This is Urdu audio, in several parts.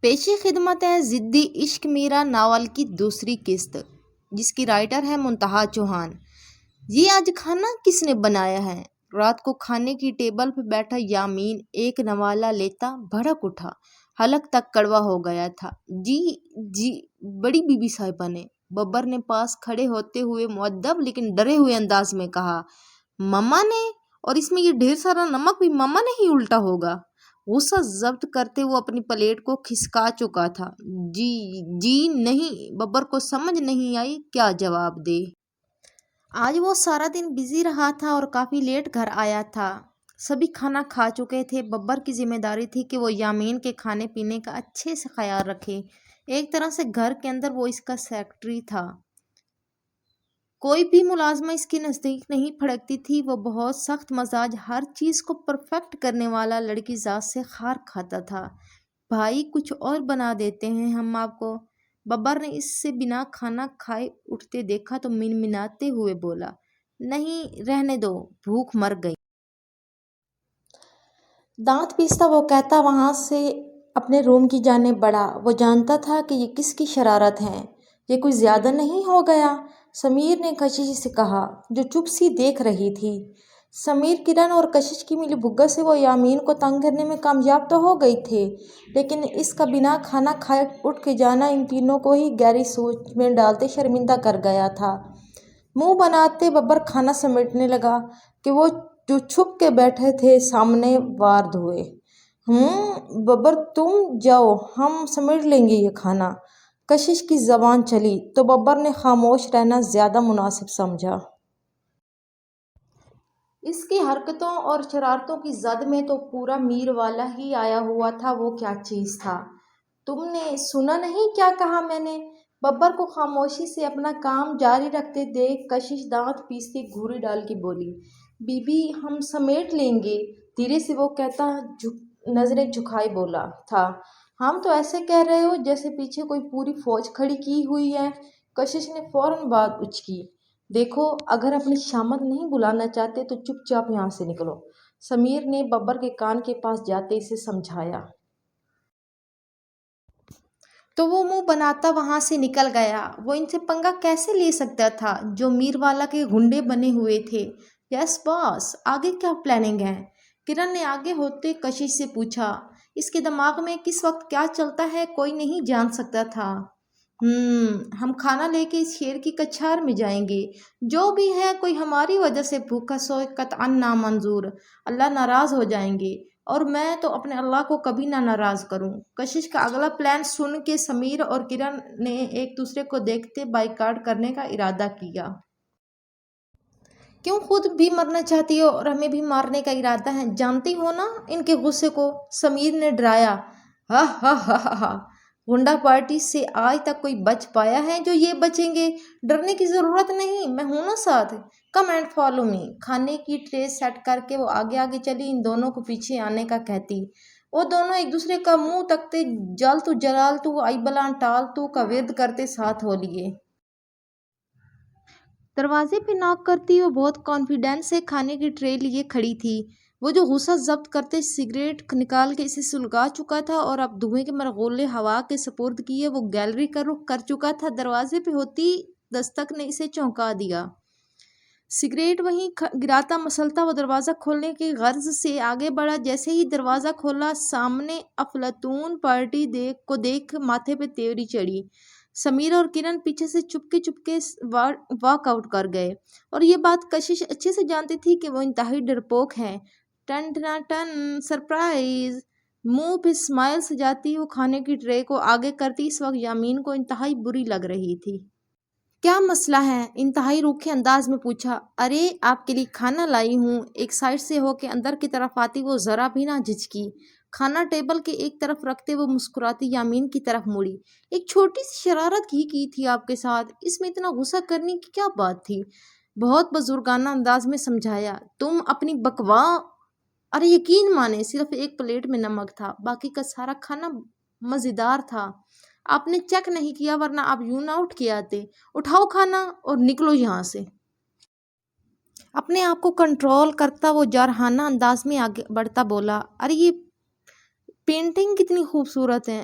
پیش خدمت ہے ضدی عشق میرا ناول کی دوسری قسط، جس کی رائٹر ہے منتہا چوہان۔ یہ آج کھانا کس نے بنایا ہے؟ رات کو کھانے کی ٹیبل پہ بیٹھا یامین ایک نوالہ لیتا بھڑک اٹھا، حلق تک کڑوا ہو گیا تھا۔ جی جی بڑی بی بی صاحبہ نے، ببر نے پاس کھڑے ہوتے ہوئے مؤدب لیکن ڈرے ہوئے انداز میں کہا۔ مما نے؟ اور اس میں یہ ڈھیر سارا نمک بھی مما نے ہی الٹا ہوگا؟ غصہ ضبط کرتے وہ اپنی پلیٹ کو کھسکا چکا تھا۔ جی نہیں، ببر کو سمجھ نہیں آئی کیا جواب دے۔ آج وہ سارا دن بزی رہا تھا اور کافی لیٹ گھر آیا تھا۔ سبھی کھانا کھا چکے تھے۔ ببر کی ذمہ داری تھی کہ وہ یامین کے کھانے پینے کا اچھے سے خیال رکھے۔ ایک طرح سے گھر کے اندر وہ اس کا سیکرٹری تھا۔ کوئی بھی ملازمہ اس کے نزدیک نہیں پھڑکتی تھی۔ وہ بہت سخت مزاج، ہر چیز کو پرفیکٹ کرنے والا، لڑکی ذات سے خار کھاتا تھا۔ بھائی کچھ اور بنا دیتے ہیں ہم آپ کو۔ ببر نے اس سے بنا کھانا کھائے اٹھتے دیکھا تو منمناتے ہوئے بولا، نہیں رہنے دو، بھوک مر گئی۔ دانت پیستا وہ کہتا وہاں سے اپنے روم کی جانب بڑھا۔ وہ جانتا تھا کہ یہ کس کی شرارت ہے، یہ کچھ زیادہ نہیں ہو گیا؟ سمیر نے کشش سے کہا، جو چپ سی دیکھ رہی تھی۔ سمیر، کرن اور کشش کی ملی بھگت سے وہ یامین کو تنگ کرنے میں کامیاب تو ہو گئے تھے، لیکن اس کا بنا کھانا کھائے اٹھ کے جانا ان تینوں کو ہی گہری سوچ میں ڈالتے شرمندہ کر گیا تھا۔ منہ بناتے ببر کھانا سمیٹنے لگا کہ وہ جو چھپ کے بیٹھے تھے سامنے وارد ہوئے۔ ببر تم جاؤ، ہم سمیٹ لیں گے یہ کھانا۔ کشش کی زبان چلی تو ببر نے خاموش رہنا زیادہ مناسب سمجھا۔ اس کی حرکتوں اور شرارتوں کی زد میں تو پورا میر والا ہی آیا ہوا تھا۔ وہ کیا چیز تھا؟ تم نے سنا نہیں کیا کہا میں نے؟ ببر کو خاموشی سے اپنا کام جاری رکھتے دیکھ کشش دانت پیستی گھوری ڈال کے بولی، بی بی ہم سمیٹ لیں گے۔ دھیرے سے وہ کہتا نظریں جھکائے بولا تھا، ہم تو ایسے کہہ رہے ہو جیسے پیچھے کوئی پوری فوج کھڑی کی ہوئی ہے۔ کشش نے فوراً بات اچکی، دیکھو اگر اپنی شامت نہیں بلانا چاہتے تو چپ چاپ یہاں سے نکلو۔ سمیر نے ببر کے کان کے پاس جاتے اسے سمجھایا۔ تو وہ منہ بناتا وہاں سے نکل گیا۔ وہ ان سے پنگا کیسے لے سکتا تھا جو میر والا کے گنڈے بنے ہوئے تھے؟ یس باس، آگے کیا پلاننگ ہے؟ کرن نے آگے ہوتے کشش سے پوچھا۔ اس کے دماغ میں کس وقت کیا چلتا ہے کوئی نہیں جان سکتا تھا۔ ہم کھانا لے کے اس شیر کی کچھار میں جائیں گے۔ جو بھی ہے کوئی ہماری وجہ سے بھوکا سوئے قطعاً نامنظور، اللہ ناراض ہو جائیں گے، اور میں تو اپنے اللہ کو کبھی نہ ناراض کروں۔ کشش کا اگلا پلان سن کے سمیر اور کرن نے ایک دوسرے کو دیکھتے بائیکاٹ کرنے کا ارادہ کیا۔ کیوں خود بھی مرنا چاہتی ہو اور ہمیں بھی مارنے کا ارادہ ہے؟ جانتی ہو نا ان کے غصے کو؟ سمیر نے ڈرایا۔ ہا ہا ہا ہا، غنڈہ پارٹی سے آج تک کوئی بچ پایا ہے جو یہ بچیں گے؟ ڈرنے کی ضرورت نہیں، میں ہوں نا ساتھ، کم اینڈ فالو می۔ کھانے کی ٹرے سیٹ کر کے وہ آگے آگے چلی، ان دونوں کو پیچھے آنے کا کہتی۔ وہ دونوں ایک دوسرے کا منہ تکتے جل تو جلال تو آئی بلان ٹال تو کا ورد کرتے ساتھ ہو لیے۔ دروازے پہ ناک کرتی وہ بہت کانفیڈنس سے کھانے کی ٹرے لیے کھڑی تھی۔ وہ جو غصہ ضبط کرتے سگریٹ نکال کے اسے سلگا چکا تھا اور اب دھوئیں کے مرغوبے ہوا کے سپرد کیے وہ گیلری کا رخ کر چکا تھا۔ دروازے پہ ہوتی دستک نے اسے چونکا دیا۔ سگریٹ وہیں گراتا مسلتا وہ دروازہ کھولنے کی غرض سے آگے بڑھا۔ جیسے ہی دروازہ کھولا سامنے افلاطون پارٹی کو دیکھ ماتھے پہ تیوری چڑھی۔ سمیر اور کرن پیچھے سے چپکے واک آؤٹ کر گئے، اور یہ بات کشش اچھے سے جانتی تھی کہ وہ انتہائی ڈرپوک ہے۔ ٹن ٹنا ٹن، سرپرائز! منہ پہ اسمائل سجاتی وہ کھانے کی ٹرے کو آگے کرتی اس وقت یامین کو انتہائی بری لگ رہی تھی۔ کیا مسئلہ ہے؟ انتہائی روکھے انداز میں پوچھا۔ ارے آپ کے لیے کھانا لائی ہوں۔ ایک سائڈ سے ہو کے اندر کی طرف آتی وہ ذرا بھی نہ جھجکی۔ کھانا ٹیبل کے ایک طرف رکھتے وہ مسکراتی یامین کی طرف مڑی۔ ایک چھوٹی سی شرارت ہی کی تھی آپ کے ساتھ، اس میں اتنا غصہ کرنے کی کیا بات تھی؟ بہت بزرگانہ انداز میں سمجھایا۔ تم اپنی ارے یقین مانے صرف ایک پلیٹ میں نمک تھا، باقی کا سارا کھانا مزیدار تھا۔ آپ نے چیک نہیں کیا ورنہ آپ یوں نہ اٹھ کے آتے۔ اٹھاؤ کھانا اور نکلو یہاں سے۔ اپنے آپ کو کنٹرول کرتا وہ جارحانہ انداز میں آگے بڑھتا بولا، ارے یہ پینٹنگ کتنی خوبصورت ہے،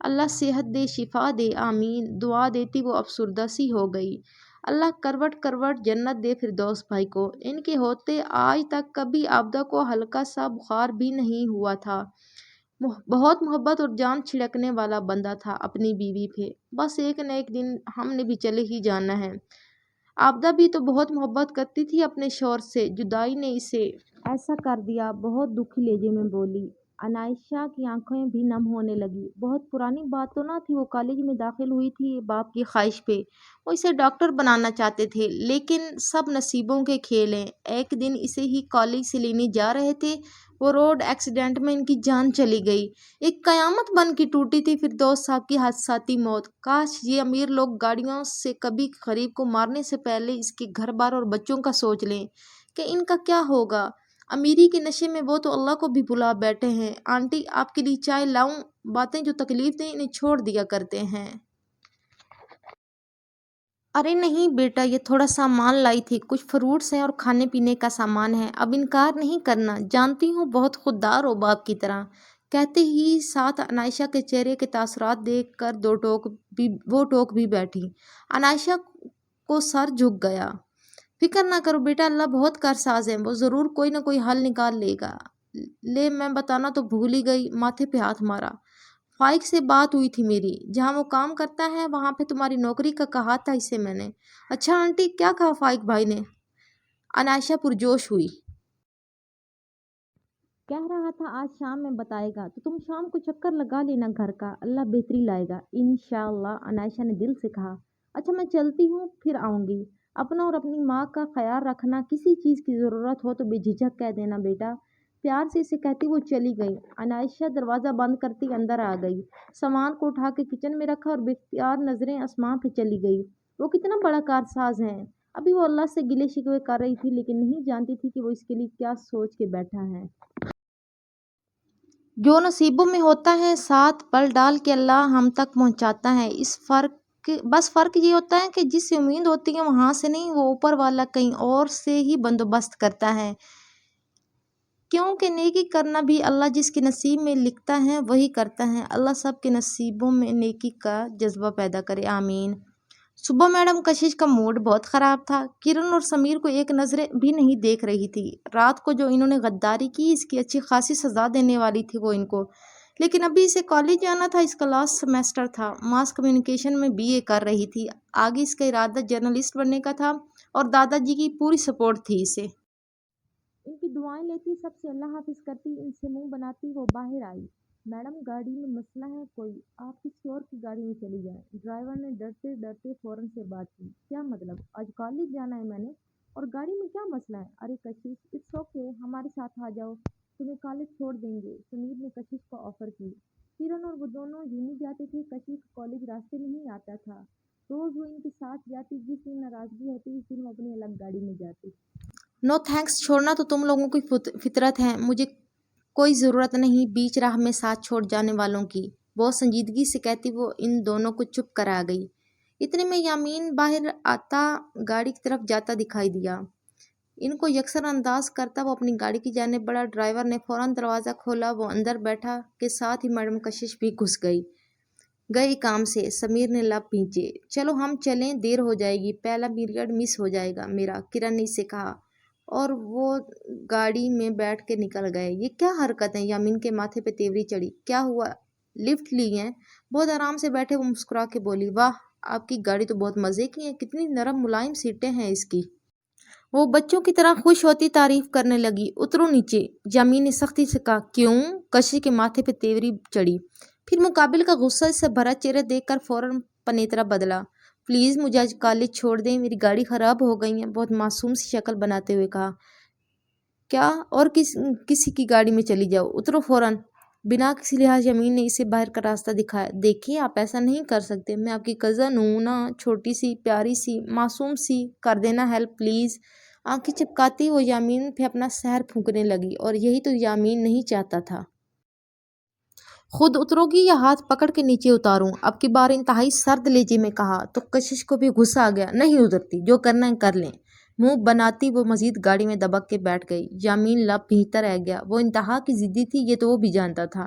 اللہ صحت دے، شفا دے، آمین، دعا دیتی وہ افسردہ سی ہو گئی۔ اللہ کروٹ کروٹ جنت دے فردوس بھائی کو۔ ان کے ہوتے آج تک کبھی عابدہ کو ہلکا سا بخار بھی نہیں ہوا تھا۔ بہت محبت اور جان چھڑکنے والا بندہ تھا اپنی بیوی پہ۔ بس ایک نہ ایک دن ہم نے بھی چلے ہی جانا ہے۔ عابدہ بھی تو بہت محبت کرتی تھی اپنے شوہر سے، جدائی نے اسے ایسا کر دیا۔ بہت دکھی لہجے میں بولی۔ عنائشہ کی آنکھیں بھی نم ہونے لگی۔ بہت پرانی بات تو نہ تھی، وہ کالج میں داخل ہوئی تھی باپ کی خواہش پہ۔ وہ اسے ڈاکٹر بنانا چاہتے تھے، لیکن سب نصیبوں کے کھیل ہیں۔ ایک دن اسے ہی کالج سے لینے جا رہے تھے، وہ روڈ ایکسیڈنٹ میں ان کی جان چلی گئی۔ ایک قیامت بن کے ٹوٹی تھی فردوس صاحب کی حادثاتی موت۔ کاش یہ امیر لوگ گاڑیوں سے کبھی غریب کو مارنے سے پہلے اس کے گھر بار اور بچوں کا سوچ لیں کہ ان کا کیا ہوگا۔ امیری کے نشے میں وہ تو اللہ کو بھی بھلا بیٹھے ہیں۔ آنٹی آپ کے لیے چائے لاؤں؟ باتیں جو تکلیف دیں انہیں چھوڑ دیا کرتے ہیں۔ ارے نہیں بیٹا، یہ تھوڑا سامان لائی تھی، کچھ فروٹس ہیں اور کھانے پینے کا سامان ہے، اب انکار نہیں کرنا، جانتی ہوں بہت خوددار ہو باپ کی طرح۔ کہتے ہی ساتھ عنائشہ کے چہرے کے تاثرات دیکھ کر وہ ٹوک بھی بیٹھی۔ عنائشہ کو سر جھک گیا۔ فکر نہ کرو بیٹا، اللہ بہت کارساز ہے، وہ ضرور کوئی نہ کوئی حل نکال لے گا۔ لے میں بتانا تو بھول ہی گئی، ماتھے پہ ہاتھ مارا۔ فائق سے بات ہوئی تھی میری، جہاں وہ کام کرتا ہے وہاں پہ تمہاری نوکری کا کہا تھا اسے میں نے۔ اچھا آنٹی، کیا کہا فائق بھائی نے؟ عنائشہ پرجوش ہوئی۔ کہہ رہا تھا آج شام میں بتائے گا، تو تم شام کو چکر لگا لینا گھر کا، اللہ بہتری لائے گا انشاءاللہ، عنائشہ نے دل سے کہا۔ اچھا میں چلتی ہوں، پھر آؤں گی۔ اپنا اور اپنی ماں کا خیال رکھنا، کسی چیز کی ضرورت ہو تو بے جھجک کہہ دینا بیٹا، پیار سے اسے کہتی وہ چلی گئی۔ عنائشہ دروازہ بند کرتی اندر آ گئی، سامان کو اٹھا کے کچن میں رکھا اور بے اختیار نظریں آسمان پہ چلی گئی۔ وہ کتنا بڑا کارساز ہے۔ ابھی وہ اللہ سے گلے شکوے کر رہی تھی، لیکن نہیں جانتی تھی کہ وہ اس کے لیے کیا سوچ کے بیٹھا ہے۔ جو نصیبوں میں ہوتا ہے ساتھ پل ڈال کے اللہ ہم تک پہنچاتا ہے۔ بس فرق یہ ہوتا ہے کہ جس سے امید ہوتی ہے وہاں سے نہیں، وہ اوپر والا کہیں اور سے ہی بندوبست کرتا ہے۔ کیونکہ نیکی کرنا بھی اللہ جس کے نصیب میں لکھتا ہے وہی کرتا ہے۔ اللہ سب کے نصیبوں میں نیکی کا جذبہ پیدا کرے، آمین۔ صبح میڈم کشش کا موڈ بہت خراب تھا۔ کرن اور سمیر کو ایک نظر بھی نہیں دیکھ رہی تھی۔ رات کو جو انہوں نے غداری کی اس کی اچھی خاصی سزا دینے والی تھی وہ ان کو، لیکن ابھی اسے کالج جانا تھا، اس کا لاسٹ سیمیسٹر تھا، ماس کمیونیکیشن میں BA کر رہی تھی، آگے اس کا ارادہ جرنلسٹ بننے کا تھا اور دادا جی کی پوری سپورٹ تھی اسے۔ ان کی دعائیں لیتی، سب سے اللہ حافظ کرتی، ان سے منہ بناتی وہ باہر آئی۔ میڈم گاڑی میں مسئلہ ہے کوئی؟ آپ کسی اور کی گاڑی میں چلی جائیں۔ ڈرائیور نے ڈرتے ڈرتے فوراً سے بات کی۔ کیا مطلب؟ آج کالج جانا ہے میں نے، اور گاڑی میں کیا مسئلہ ہے؟ ارے کشش، اٹس اوکے، ہمارے ساتھ آ جاؤ، تمہیں کالج چھوڑ دیں گے، سمیر نے کشش کو آفر کی۔ کرن اور وہ دونوں یوں ہی جاتے تھے، کشش کالج راستے میں ہی آتا تھا، روز وہ ان کے ساتھ جاتی، جس دن ناراضگی ہوتی اس دن وہ اپنی الگ گاڑی میں جاتی۔ نو تھینکس، چھوڑنا تو تم لوگوں کی فطرت ہے، مجھے کوئی ضرورت نہیں بیچ راہ میں ساتھ چھوڑ جانے والوں کی، بہت سنجیدگی سے کہتی وہ ان دونوں کو چپ کرا گئی۔ اتنے میں یامین باہر آتا گاڑی کی طرف جاتا دکھائی دیا۔ ان کو یکسر انداز کرتا وہ اپنی گاڑی کی جانب بڑھا۔ ڈرائیور نے فوراً دروازہ کھولا، وہ اندر بیٹھا کے ساتھ ہی میڈم کشش بھی گھس گئی کام سے۔ سمیر نے لب بھینچے۔ چلو ہم چلیں، دیر ہو جائے گی، پہلا پیریڈ مس ہو جائے گا میرا، کرن نے اسے کہا، اور وہ گاڑی میں بیٹھ کے نکل گئے۔ یہ کیا حرکت ہے؟ یامین کے ماتھے پہ تیوری چڑھی۔ کیا ہوا؟ لفٹ لی ہے؟ بہت آرام سے بیٹھے وہ مسکرا کے بولی، واہ آپ کی گاڑی تو بہت مزے کی ہے، کتنی نرم ملائم سیٹیں ہیں اس کی۔ وہ بچوں کی طرح خوش ہوتی تعریف کرنے لگی۔ اترو نیچے، یامین نے سختی سے کہا۔ کیوں؟ کشش کے ماتھے پہ تیوری چڑھی، پھر مقابل کا غصہ سے بھرا چہرہ دیکھ کر فوراً پنیترا بدلا۔ پلیز مجھے آج کالج چھوڑ دیں، میری گاڑی خراب ہو گئی ہے، بہت معصوم سی شکل بناتے ہوئے کہا۔ کیا اور کسی کی گاڑی میں چلی جاؤ، اترو فوراً۔ بنا کسی لحاظ یامین نے اسے باہر کا راستہ دکھایا۔ دیکھیے آپ ایسا نہیں کر سکتے، میں آپ کی کزن ہوں نا، چھوٹی سی پیاری سی معصوم سی، کر دینا ہیلپ پلیز۔ آنکھیں چپکاتی وہ یامین پہ اپنا سحر پھونکنے لگی، اور یہی تو یامین نہیں چاہتا تھا۔ خود اترو گی یا ہاتھ پکڑ کے نیچے اتاروں؟ اب کی بار انتہائی سرد لہجے میں کہا تو کشش کو بھی غصہ آ گیا۔ نہیں اترتی، جو کرنا ہے کر لیں، منہ بناتی وہ مزید گاڑی میں دبک کے بیٹھ گئی۔ یامین لب بھینچتا رہ گیا، وہ انتہا کی ضدی تھی یہ تو وہ بھی جانتا تھا،